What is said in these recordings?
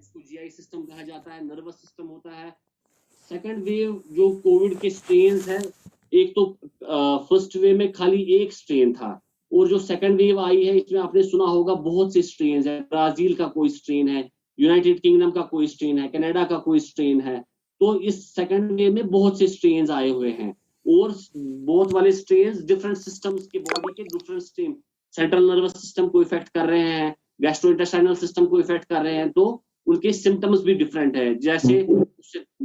इसको GI system कहा जाता है, नर्वस सिस्टम होता है। सेकंड वेव जो कोविड के स्ट्रेन्स है, एक तो फर्स्ट वेव में खाली एक स्ट्रेन था, और जो सेकंड वेव आई है इसमें आपने सुना होगा बहुत से स्ट्रेन है। ब्राजील का कोई स्ट्रेन है, यूनाइटेड किंगडम का कोई स्ट्रेन है, कनाडा का कोई स्ट्रेन है। तो इस सेकंड वेव में बहुत से स्ट्रेन आए हुए हैं, और बहुत वाले स्ट्रेन डिफरेंट सिस्टम्स के, बॉडी के different system, central nervous system को इफेक्ट कर रहे हैं, गैस्ट्रोइंटेस्टाइनल सिस्टम को इफेक्ट कर रहे हैं। तो उनके सिम्टम्स भी डिफरेंट है, जैसे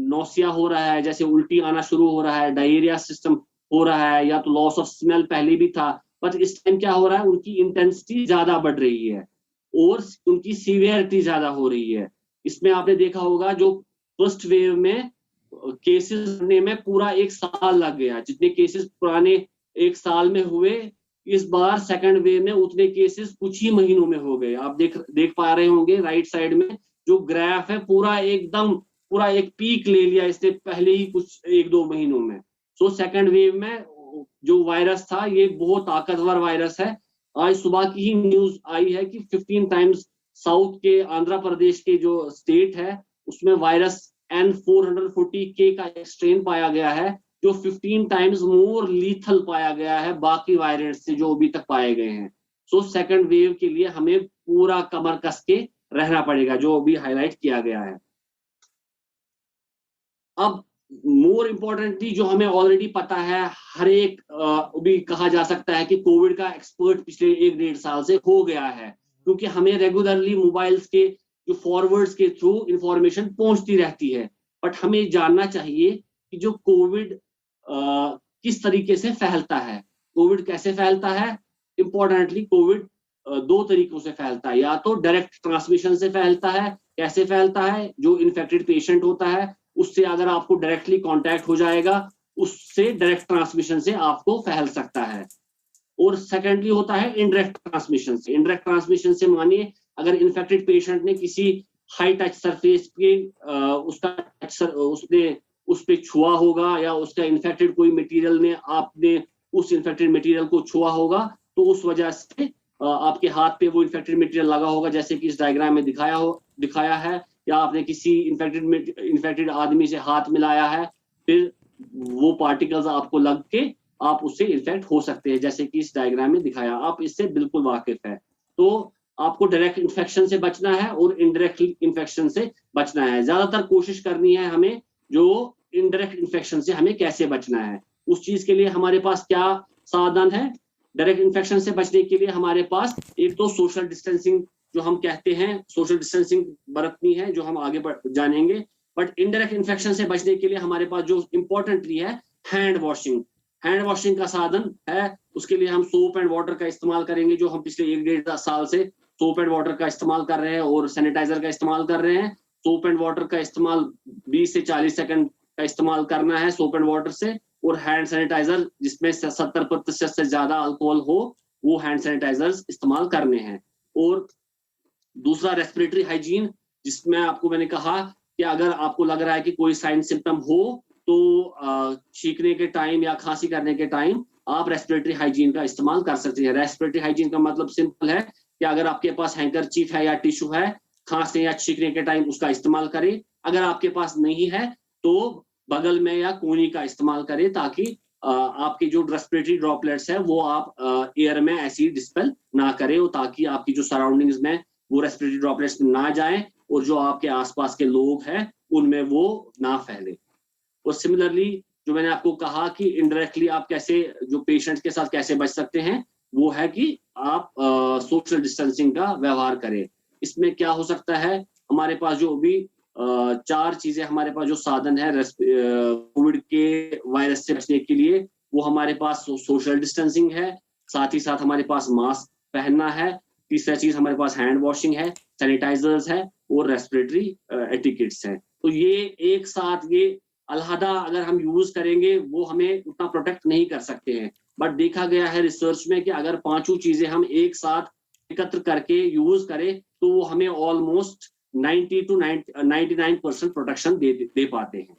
नौसिया हो रहा है, जैसे उल्टी आना शुरू हो रहा है, डायरिया सिस्टम हो रहा है, या तो लॉस ऑफ स्मेल पहले भी था, बट इस टाइम क्या हो रहा है, उनकी इंटेंसिटी ज्यादा बढ़ रही है और उनकी सीवियरिटी ज्यादा हो रही है। इसमें आपने देखा होगा जो फर्स्ट वेव में केसेस होने में पूरा एक साल लग गया, जितने केसेस पुराने एक साल में हुए, इस बार सेकंड वेव में उतने केसेस कुछ ही महीनों में हो गए। आप देख पा रहे होंगे राइट साइड में जो ग्राफ है, पूरा एकदम पूरा एक पीक ले लिया इसने पहले ही कुछ एक दो महीनों में। सो सेकंड वेव में जो वायरस था ये बहुत ताकतवर वायरस है। आज सुबह की ही न्यूज आई है कि 15 टाइम्स साउथ के आंध्र प्रदेश के जो स्टेट है उसमें वायरस N440K का एक स्ट्रेन पाया गया है, जो 15 टाइम्स मोर लीथल पाया गया है बाकी वायरस से जो अभी तक पाए गए हैं। सो सेकंड वेव के लिए हमें पूरा कमर कस के रहना पड़ेगा, जो अभी हाईलाइट किया गया है। अब मोर इम्पोर्टेंटली जो हमें ऑलरेडी पता है, हर एक भी कहा जा सकता है कि कोविड का एक्सपर्ट पिछले 1-1.5 साल से हो गया है, क्योंकि हमें रेगुलरली मोबाइल्स के जो फॉरवर्ड्स के थ्रू इंफॉर्मेशन पहुंचती रहती है। बट हमें जानना चाहिए कि जो कोविड किस तरीके से फैलता है, कोविड कैसे फैलता है। इंपॉर्टेंटली कोविड 2 तरीकों से फैलता है, या तो डायरेक्ट ट्रांसमिशन से फैलता है। कैसे फैलता है, जो इन्फेक्टेड पेशेंट होता है उससे अगर आपको डायरेक्टली कांटेक्ट हो जाएगा, उससे डायरेक्ट ट्रांसमिशन से आपको फैल सकता है। और सेकेंडली होता है इनडायरेक्ट ट्रांसमिशन से। इनडायरेक्ट ट्रांसमिशन से मानिए अगर इन्फेक्टेड पेशेंट ने किसी हाई टच सरफेस पे उसने उस पे छुआ होगा, या उसका इन्फेक्टेड कोई मटेरियल ने आपने उस इन्फेक्टेड मटेरियल को छुआ होगा, तो उस वजह से आपके हाथ पे वो इन्फेक्टेड मटेरियल लगा होगा, जैसे कि इस डायग्राम में दिखाया है, या आपने किसी इन्फेक्टेड आदमी से हाथ मिलाया है, फिर वो पार्टिकल्स आपको लग के आप उससे इन्फेक्ट हो सकते हैं, जैसे कि इस डायग्राम में दिखाया। आप इससे बिल्कुल वाकिफ है। तो आपको डायरेक्ट इन्फेक्शन से बचना है और इनडायरेक्ट इन्फेक्शन से बचना है। ज्यादातर कोशिश करनी है हमें जो इनडायरेक्ट इन्फेक्शन से हमें कैसे बचना है। उस चीज के लिए हमारे पास क्या साधन है। डायरेक्ट इन्फेक्शन से बचने के लिए हमारे पास एक तो सोशल डिस्टेंसिंग, जो हम कहते हैं सोशल डिस्टेंसिंग बरतनी है, जो हम आगे जानेंगे। बट इनडायरेक्ट इन्फेक्शन से बचने के लिए हमारे पास जो इंपॉर्टेंटली है हैंड वॉशिंग। हैंड वॉशिंग का साधन है, उसके लिए हम सोप एंड वाटर का इस्तेमाल करेंगे, जो हम पिछले 1-1.5 साल से सोप एंड वाटर का इस्तेमाल कर रहे हैं और सैनिटाइजर का इस्तेमाल कर रहे हैं। सोप एंड वाटर का इस्तेमाल 20 से 40 सेकंड का इस्तेमाल करना है सोप एंड वाटर से, और हैंड सैनिटाइजर जिसमें 70% से ज्यादा अल्कोहल हो, वो हैंड सैनिटाइजर्स इस्तेमाल करने हैं। और दूसरा रेस्पिरेटरी हाइजीन, जिसमें आपको मैंने कहा कि अगर आपको लग रहा है कि कोई साइन सिम्टम हो, तो छींकने के टाइम या खांसी करने के टाइम आप रेस्पिरेटरी हाइजीन का इस्तेमाल कर सकते हैं। रेस्पिरेटरी हाइजीन का मतलब सिंपल है कि अगर आपके पास हैंकरचीफ है या टिश्यू है, खांसने या छींकने के टाइम उसका इस्तेमाल करें। अगर आपके पास नहीं है तो बगल में या कोनी का इस्तेमाल करें, ताकि आपके जो रेस्पिरेटरी ड्रॉपलेट्स है वो आप एयर में ऐसे ही डिस्पेल ना करें, ताकि आपकी जो सराउंडिंग्स में वो रेस्पिरेटरी ड्रॉपलेट्स ना जाएं और जो आपके आसपास के लोग हैं उनमें वो ना फैले। और सिमिलरली जो मैंने आपको कहा कि इनडायरेक्टली आप कैसे जो पेशेंट के साथ कैसे बच सकते हैं, वो है कि आप सोशल डिस्टेंसिंग का व्यवहार करें। इसमें क्या हो सकता है, हमारे पास जो अभी 4 चीजें हमारे पास जो साधन है कोविड के वायरस से बचने के लिए, वो हमारे पास सोशल डिस्टेंसिंग है, साथ ही साथ हमारे पास मास्क पहनना है, तीसरा चीज हमारे पास हैंड वॉशिंग है, सैनिटाइजर्स है और रेस्पिरेटरी एटिकेट्स है। तो ये एक साथ ये अलहदा अगर हम यूज करेंगे वो हमें उतना प्रोटेक्ट नहीं कर सकते हैं। बट देखा गया है रिसर्च में कि अगर 5 चीजें हम एक साथ एकत्र करके यूज करें तो वो हमें ऑलमोस्ट 90 to 99% प्रोटेक्शन दे पाते हैं।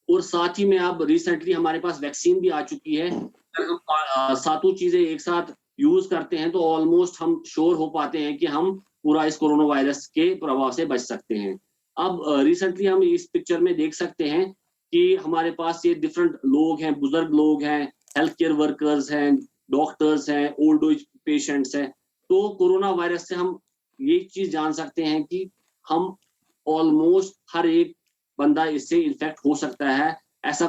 और साथ ही में अब रिसेंटली हमारे पास वैक्सीन भी आ चुकी है। अगर हम 7 चीजें एक साथ यूज करते हैं तो ऑलमोस्ट हम श्योर हो पाते हैं कि हम पूरा इस कोरोना वायरस के प्रभाव से बच सकते हैं। अब रिसेंटली हम इस पिक्चर में देख सकते हैं कि हमारे पास ये डिफरेंट लोग हैं, बुजुर्ग लोग हैं, हेल्थ केयर वर्कर्स हैं, डॉक्टर्स हैं, ओल्ड एज पेशेंट्स हैं। तो कोरोना वायरस से हम ये चीज जान सकते हैं कि हम ऑलमोस्ट हर एक बंदा इससे इन्फेक्ट हो सकता है। ऐसा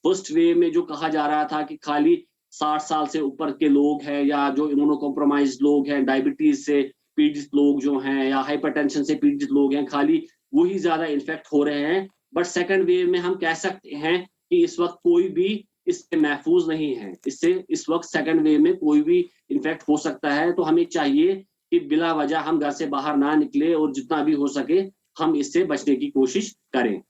फर्स्ट वेव में जो कहा जा रहा था कि खाली 60 साल से ऊपर के लोग हैं या जो इम्यूनो कॉम्प्रोमाइज्ड लोग हैं, डायबिटीज से पीड़ित लोग जो हैं या हाइपरटेंशन से पीड़ित लोग हैं, खाली वही ज्यादा इन्फेक्ट हो रहे हैं। बट सेकंड वेव में हम कह सकते हैं कि इस वक्त कोई भी इससे महफूज नहीं है। इससे इस वक्त सेकंड वेव में कोई भी इन्फेक्ट हो सकता है। तो हमें चाहिए कि बिला वजह हम घर से बाहर ना निकले और जितना भी हो सके हम इससे बचने की कोशिश करें।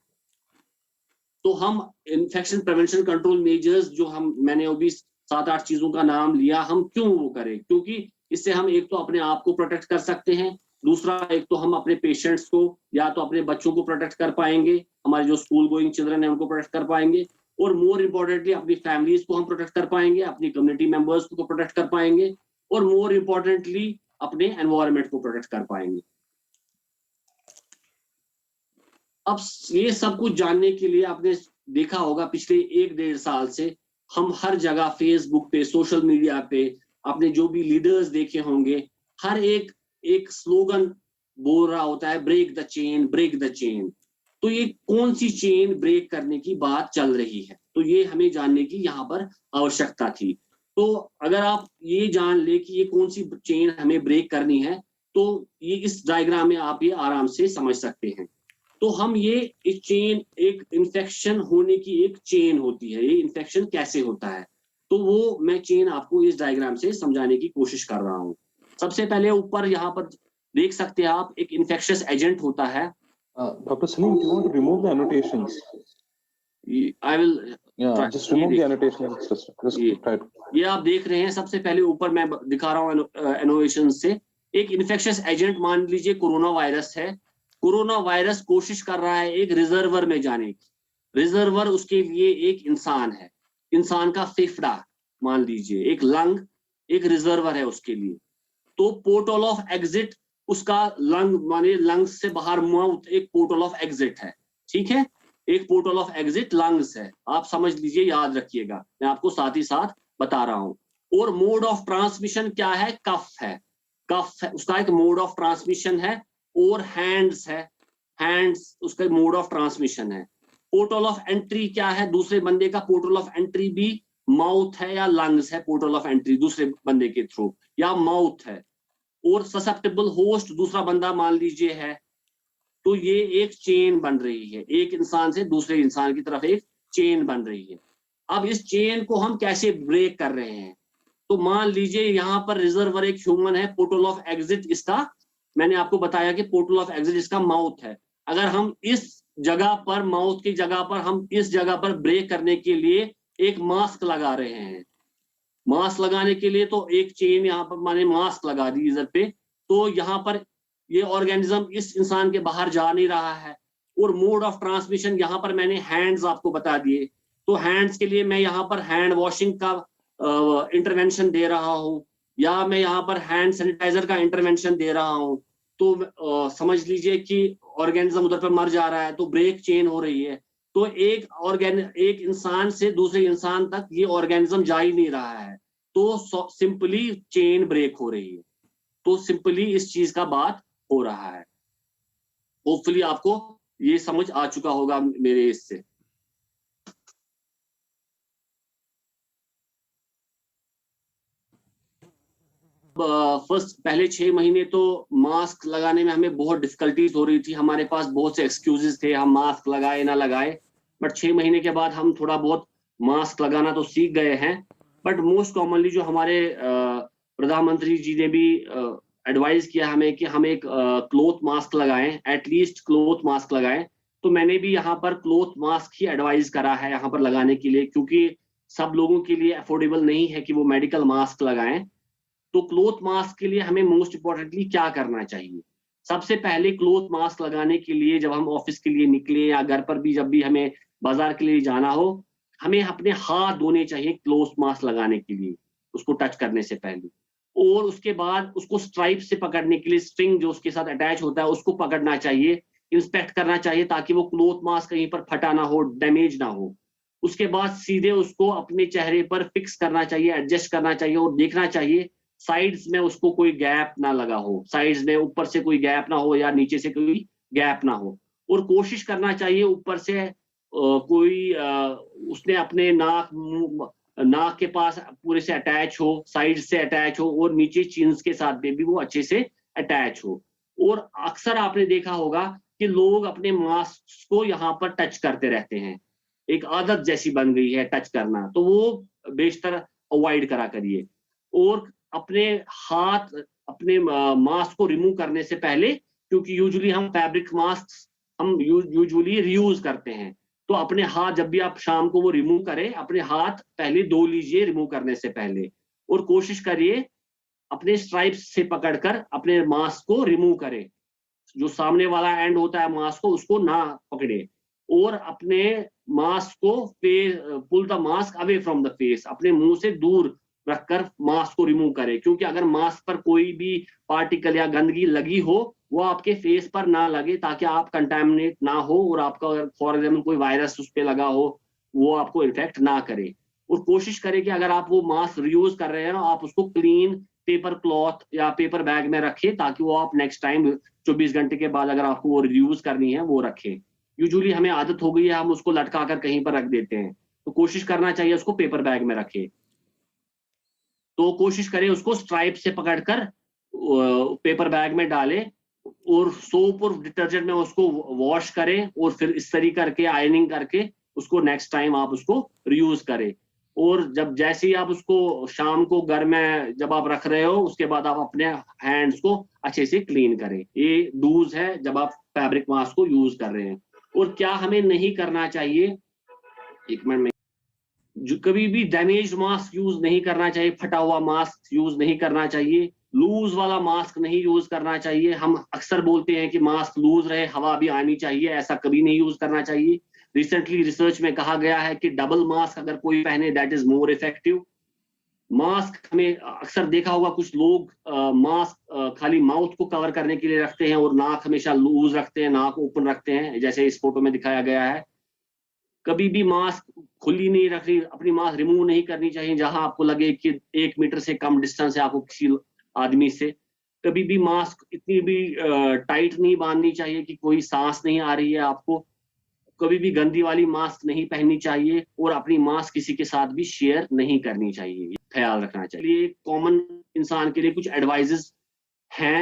तो हम इन्फेक्शन प्रिवेंशन कंट्रोल मेजर्स जो मैंने अभी 7-8 चीजों का नाम लिया, हम क्यों वो करें? क्योंकि इससे हम एक तो अपने आप को प्रोटेक्ट कर सकते हैं, दूसरा एक तो हम अपने पेशेंट्स को या तो अपने बच्चों को प्रोटेक्ट कर पाएंगे, हमारे जो स्कूल गोइंग चिल्ड्रन है उनको प्रोटेक्ट कर पाएंगे, और मोर इम्पोर्टेंटली अपनी फैमिलीज को हम प्रोटेक्ट कर पाएंगे, अपनी कम्युनिटी मेंबर्स को प्रोटेक्ट कर पाएंगे, और मोर इम्पोर्टेंटली अपने एनवायरनमेंट को प्रोटेक्ट कर पाएंगे। अब ये सब कुछ जानने के लिए आपने देखा होगा पिछले 1-1.5 साल से हम हर जगह फेसबुक पे, सोशल मीडिया पे आपने जो भी लीडर्स देखे होंगे, हर एक स्लोगन बोल रहा होता है, break the chain, break the chain. तो ये कौन सी चेन ब्रेक करने की बात चल रही है? तो ये हमें जानने की यहाँ पर आवश्यकता थी। तो अगर आप ये जान ले कि ये कौन सी चेन हमें ब्रेक करनी है, तो ये इस डायग्राम में आप ये आराम से समझ सकते हैं। तो हम ये चेन, एक इन्फेक्शन होने की एक चेन होती है, ये इन्फेक्शन कैसे होता है, तो वो मैं चेन आपको इस डायग्राम से समझाने की कोशिश कर रहा हूँ। सबसे पहले ऊपर यहाँ पर देख सकते हैं आप, एक इन्फेक्शियस एजेंट होता है। Dr. Salim, do you want to remove the annotations? I will just remove the annotations. Just try to. ये आप देख रहे हैं, सबसे पहले ऊपर मैं दिखा रहा हूँ एनोवेशन से। एक इन्फेक्शियस एजेंट मान लीजिए कोरोना वायरस है। कोरोना वायरस कोशिश कर रहा है एक रिजर्वर में जाने की। रिजर्वर उसके लिए एक इंसान है, इंसान का फेफड़ा मान लीजिए, एक लंग एक रिजर्वर है उसके लिए। तो पोर्टल ऑफ एग्जिट उसका लंग, माने लंग्स से बाहर माउथ एक पोर्टल ऑफ एग्जिट है, ठीक है। एक पोर्टल ऑफ एग्जिट लंग्स है, आप समझ लीजिए, याद रखिएगा, मैं आपको साथ ही साथ बता रहा हूं। और मोड ऑफ ट्रांसमिशन क्या है? कफ है, कफ है उसका एक मोड ऑफ ट्रांसमिशन है। और हैंड्स है, हैंड्स उसका मोड ऑफ ट्रांसमिशन है। पोर्टल ऑफ एंट्री क्या है? दूसरे बंदे का पोर्टल ऑफ एंट्री भी माउथ है या लंग्स है, पोर्टल ऑफ एंट्री दूसरे बंदे के थ्रू, या माउथ है। और ससेप्टेबल होस्ट दूसरा बंदा मान लीजिए है। तो ये एक चेन बन रही है, एक इंसान से दूसरे इंसान की तरफ एक चेन बन रही है। अब इस चेन को हम कैसे ब्रेक कर रहे हैं? तो मान लीजिए यहाँ पर रिजर्वर एक ह्यूमन है, पोर्टल ऑफ एग्जिट इसका, मैंने आपको बताया कि पोर्टल ऑफ एग्जिट इसका माउथ है। अगर हम इस जगह पर, माउथ की जगह पर, हम इस जगह पर ब्रेक करने के लिए एक मास्क लगा रहे हैं, मास्क लगाने के लिए तो एक चेन यहाँ पर मैंने मास्क लगा दी इधर पे, तो यहाँ पर ये ऑर्गेनिज्म इस इंसान के बाहर जा नहीं रहा है। और मोड ऑफ ट्रांसमिशन यहाँ पर मैंने हैंड्स आपको बता दिए। तो हैंड्स के लिए मैं यहाँ पर हैंड वॉशिंग का इंटरवेंशन दे रहा हूँ, या मैं यहाँ पर हैंड सैनिटाइजर का इंटरवेंशन दे रहा हूँ। तो समझ लीजिए कि ऑर्गेनिज्म उधर पर मर जा रहा है, तो ब्रेक चेन हो रही है। तो एक इंसान से दूसरे इंसान तक ये ऑर्गेनिज्म जा ही नहीं रहा है, तो सिंपली चेन ब्रेक हो रही है। तो सिंपली इस चीज का बात हो रहा है। होपफुली आपको ये समझ आ चुका होगा मेरे इससे। फर्स्ट पहले 6 महीने तो मास्क लगाने में हमें बहुत डिफिकल्टीज हो रही थी, हमारे पास बहुत से एक्सक्यूजेस थे, हम मास्क लगाए ना लगाए। बट 6 महीने के बाद हम थोड़ा बहुत मास्क लगाना तो सीख गए हैं। बट मोस्ट कॉमनली जो हमारे प्रधानमंत्री जी ने भी एडवाइस किया हमें कि हम एक क्लॉथ मास्क लगाएं, एटलीस्ट क्लॉथ मास्क लगाएं। तो मैंने भी यहाँ पर क्लॉथ मास्क ही एडवाइस करा है यहाँ पर लगाने के लिए, क्योंकि सब लोगों के लिए अफोर्डेबल नहीं है कि वो मेडिकल मास्क लगाएं। तो क्लॉथ मास्क के लिए हमें मोस्ट इंपॉर्टेंटली क्या करना चाहिए? सबसे पहले क्लॉथ मास्क लगाने के लिए जब हम ऑफिस के लिए निकले या घर पर भी जब भी हमें बाजार के लिए जाना हो, हमें अपने हाथ धोने चाहिए क्लॉथ मास्क लगाने के लिए, उसको टच करने से पहले। और उसके बाद उसको स्ट्राइप से पकड़ने के लिए स्ट्रिंग जो उसके साथ अटैच होता है उसको पकड़ना चाहिए, इंस्पेक्ट करना चाहिए ताकि वो क्लोथ मास्क कहीं पर फटा ना हो, डैमेज ना हो। उसके बाद सीधे उसको अपने चेहरे पर फिक्स करना चाहिए, एडजस्ट करना चाहिए और देखना चाहिए साइड्स में उसको कोई गैप ना लगा हो, साइड्स में ऊपर से कोई गैप ना हो या नीचे से कोई गैप ना हो। और कोशिश करना चाहिए ऊपर से उसने अपने नाक के पास पूरे से अटैच हो, साइड से अटैच हो और नीचे चिन्स के साथ भी वो अच्छे से अटैच हो। और अक्सर आपने देखा होगा कि लोग अपने मास्क को यहाँ पर टच करते रहते हैं, एक आदत जैसी बन गई है टच करना, तो वो बेशतर अवॉइड करा करिए। और अपने हाथ अपने मास्क को रिमूव करने से पहले, क्योंकि यूजुअली हम फैब्रिक मास्क हम यूजुअली रीयूज करते हैं, तो अपने हाथ जब भी आप शाम को वो रिमूव करें, अपने हाथ पहले धो लीजिए रिमूव करने से पहले, और कोशिश करिए अपने स्ट्राइप्स से पकड़कर अपने मास्क को रिमूव करें। जो सामने वाला एंड होता है मास्क को उसको ना पकड़े, और अपने मास्क को pull the mask away from the face, अपने मुंह से दूर रखकर मास्क को रिमूव करें, क्योंकि अगर मास्क पर कोई भी पार्टिकल या गंदगी लगी हो वो आपके फेस पर ना लगे, ताकि आप कंटामिनेट ना हो और आपका अगर फॉर एग्जाम्पल कोई वायरस उस पर लगा हो वो आपको इन्फेक्ट ना करे। और कोशिश करें कि अगर आप वो मास्क रीयूज कर रहे हैं आप उसको क्लीन पेपर क्लॉथ या पेपर बैग में रखें, ताकि वो आप नेक्स्ट टाइम 24 घंटे के बाद अगर आपको वो रीयूज करनी है वो रखें। यूजुअली हमें आदत हो गई है हम उसको लटका कर कहीं पर रख देते हैं, तो कोशिश करना चाहिए उसको पेपर बैग में रखें। तो कोशिश करें उसको स्ट्राइप से पकड़कर पेपर बैग में डालें और सोप और डिटर्जेंट में उसको वॉश करें, और फिर इस तरीके करके आयरनिंग करके उसको नेक्स्ट टाइम आप उसको रीयूज करें। और जब जैसे ही आप उसको शाम को घर में जब आप रख रहे हो उसके बाद आप अपने हैंड्स को अच्छे से क्लीन करें। ये डूज है जब आप फैब्रिक मास्क को यूज कर रहे हैं। और क्या हमें नहीं करना चाहिए, एक मिनट में, जो कभी भी डैमेज मास्क यूज नहीं करना चाहिए, फटा हुआ मास्क यूज नहीं करना चाहिए, लूज वाला मास्क नहीं यूज करना चाहिए। हम अक्सर बोलते हैं कि मास्क लूज रहे, हवा भी आनी चाहिए, ऐसा कभी नहीं यूज करना चाहिए। रिसेंटली रिसर्च में कहा गया है कि डबल मास्क अगर कोई पहने that is more effective. Mask हमें अक्सर देखा होगा कुछ लोग मास्क खाली माउथ को कवर करने के लिए रखते हैं और नाक हमेशा लूज रखते हैं, नाक ओपन रखते हैं, जैसे इस फोटो में दिखाया गया है। कभी भी मास्क खुली नहीं रखनी, अपनी मास्क रिमूव नहीं करनी चाहिए जहां आपको लगे कि 1 मीटर से कम डिस्टेंस है आपको किसी आदमी से। कभी भी मास्क इतनी भी टाइट नहीं बांधनी चाहिए कि कोई सांस नहीं आ रही है आपको। कभी भी गंदी वाली मास्क नहीं पहननी चाहिए, और अपनी मास्क किसी के साथ भी शेयर नहीं करनी चाहिए, ख्याल रखना चाहिए। कॉमन इंसान के लिए कुछ एडवाइजेस हैं।